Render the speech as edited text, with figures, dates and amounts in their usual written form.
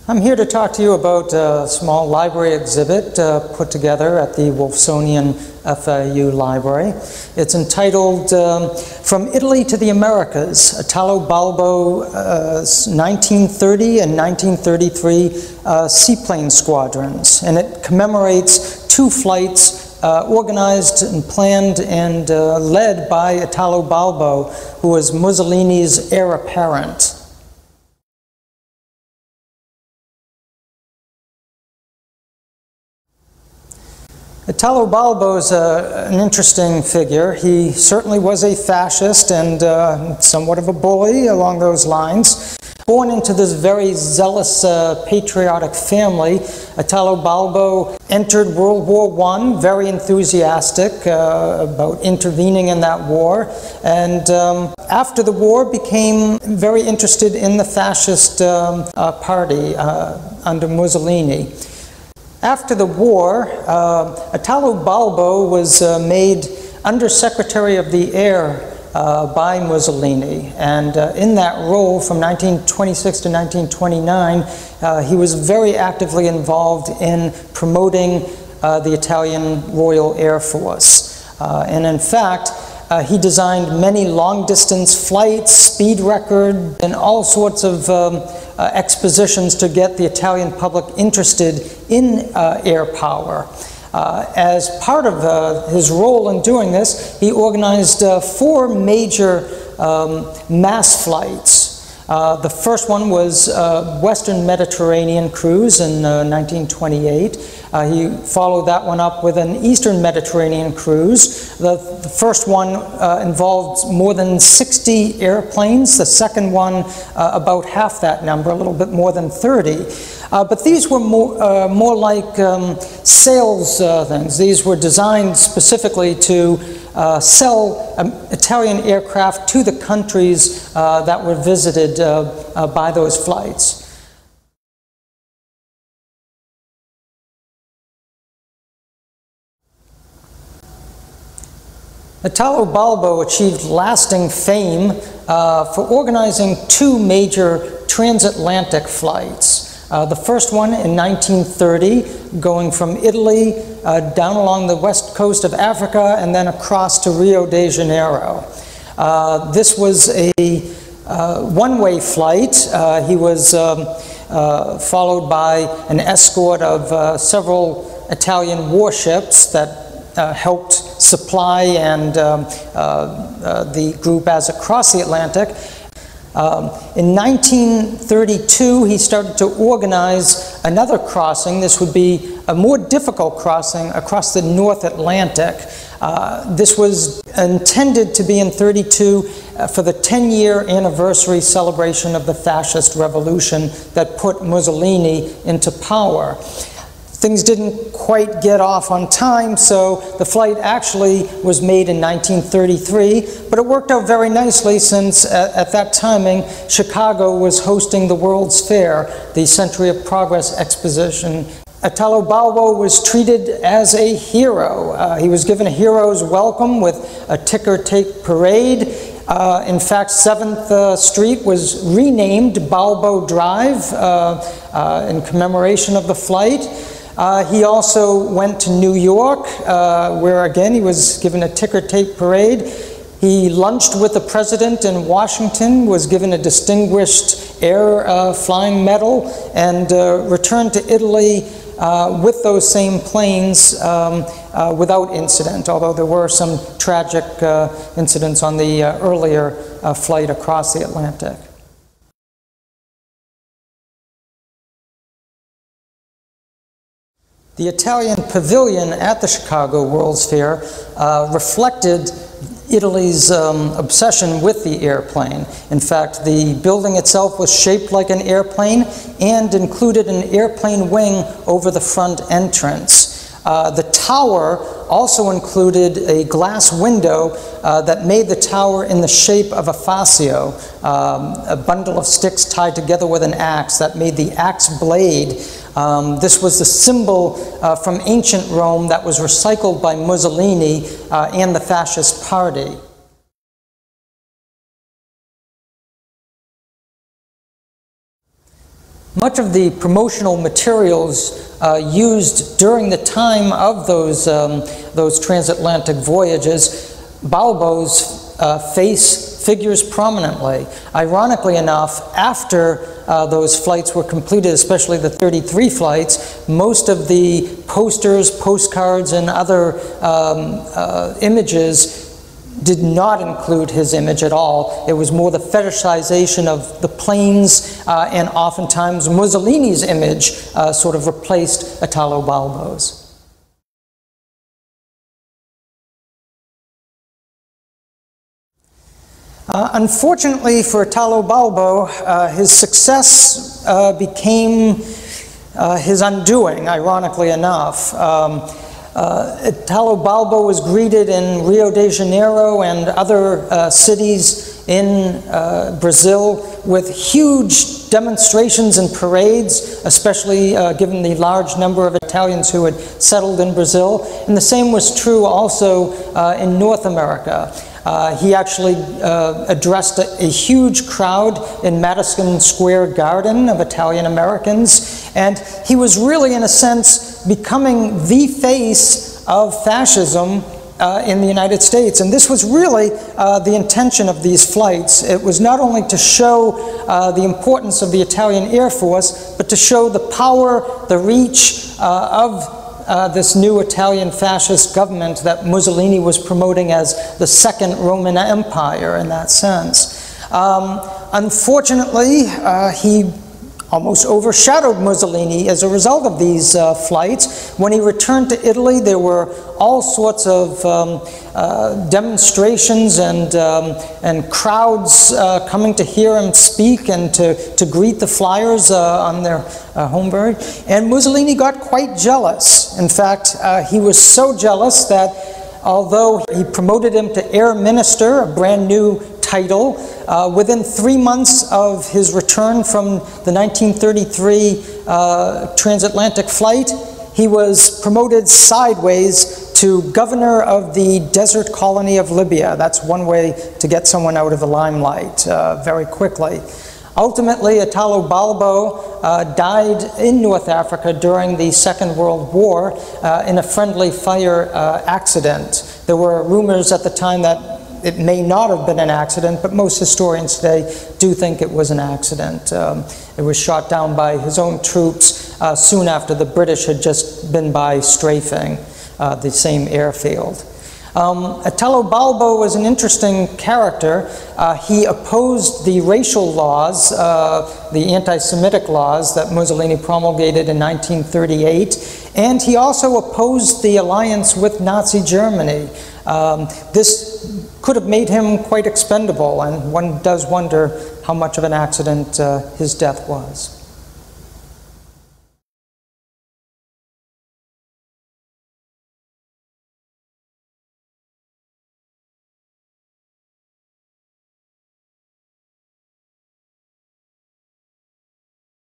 I'm here to talk to you about a small library exhibit put together at the Wolfsonian-FIU library. It's entitled From Italy to the Americas, Italo Balbo 1930 and 1933 Seaplane Squadrons. And it commemorates two flights organized and planned and led by Italo Balbo, who was Mussolini's heir apparent. Italo Balbo is an interesting figure. He certainly was a fascist and somewhat of a bully along those lines. Born into this very zealous patriotic family, Italo Balbo entered World War I, very enthusiastic about intervening in that war, and after the war became very interested in the fascist party under Mussolini. After the war, Italo Balbo was made Undersecretary of the Air by Mussolini, and in that role from 1926 to 1929 he was very actively involved in promoting the Italian Royal Air Force. And in fact, he designed many long-distance flights, speed record, and all sorts of expositions to get the Italian public interested in air power. As part of his role in doing this, he organized 4 major mass flights. The first one was Western Mediterranean cruise in 1928. He followed that one up with an Eastern Mediterranean cruise. The first one involved more than 60 airplanes. The second one about half that number, a little bit more than 30. But these were more like sales things. These were designed specifically to sell Italian aircraft to the countries that were visited by those flights. Italo Balbo achieved lasting fame for organizing 2 major transatlantic flights. The first one in 1930, going from Italy down along the west coast of Africa and then across to Rio de Janeiro. This was a one-way flight. He was followed by an escort of several Italian warships that helped supply and the group as it crossed the Atlantic. In 1932, he started to organize another crossing. This would be a more difficult crossing across the North Atlantic. This was intended to be in 32 for the 10-year anniversary celebration of the fascist revolution that put Mussolini into power. Things didn't quite get off on time, so the flight actually was made in 1933, but it worked out very nicely since at that timing Chicago was hosting the World's Fair, the Century of Progress Exposition. Italo Balbo was treated as a hero. He was given a hero's welcome with a ticker tape parade. In fact, 7th Street was renamed Balbo Drive in commemoration of the flight. He also went to New York, where again he was given a ticker tape parade. He lunched with the president in Washington, was given a distinguished air flying medal, and returned to Italy with those same planes without incident, although there were some tragic incidents on the earlier flight across the Atlantic. The Italian pavilion at the Chicago World's Fair reflected Italy's obsession with the airplane. In fact, the building itself was shaped like an airplane and included an airplane wing over the front entrance. The tower also included a glass window that made the tower in the shape of a fascio, a bundle of sticks tied together with an axe that made the axe blade. This was the symbol from ancient Rome that was recycled by Mussolini and the Fascist Party. Much of the promotional materials used during the time of those transatlantic voyages, Balbo's face figures prominently. Ironically enough, after those flights were completed, especially the 33 flights, most of the posters, postcards, and other images did not include his image at all. It was more the fetishization of the planes, and oftentimes Mussolini's image sort of replaced Italo Balbo's. Unfortunately for Italo Balbo, his success became his undoing, ironically enough. Italo Balbo was greeted in Rio de Janeiro and other cities in Brazil with huge demonstrations and parades, especially given the large number of Italians who had settled in Brazil. And the same was true also in North America. He actually addressed a huge crowd in Madison Square Garden of Italian Americans, and he was really, in a sense, becoming the face of fascism in the United States. And this was really the intention of these flights. It was not only to show the importance of the Italian Air Force, but to show the power, the reach of this new Italian fascist government that Mussolini was promoting as the Second Roman Empire in that sense. Unfortunately, he almost overshadowed Mussolini as a result of these flights. When he returned to Italy, there were all sorts of demonstrations and crowds coming to hear him speak and to greet the flyers on their home. And Mussolini got quite jealous. In fact, he was so jealous that although he promoted him to Air Minister, a brand new title, within 3 months of his return from the 1933 transatlantic flight, he was promoted sideways to governor of the desert colony of Libya. That's one way to get someone out of the limelight very quickly. Ultimately, Italo Balbo died in North Africa during the Second World War in a friendly fire accident. There were rumors at the time that it may not have been an accident, but most historians today do think it was an accident. It was shot down by his own troops soon after the British had just been by strafing the same airfield. Italo Balbo was an interesting character. He opposed the racial laws, the anti-Semitic laws that Mussolini promulgated in 1938, and he also opposed the alliance with Nazi Germany. This could have made him quite expendable, and one does wonder how much of an accident his death was.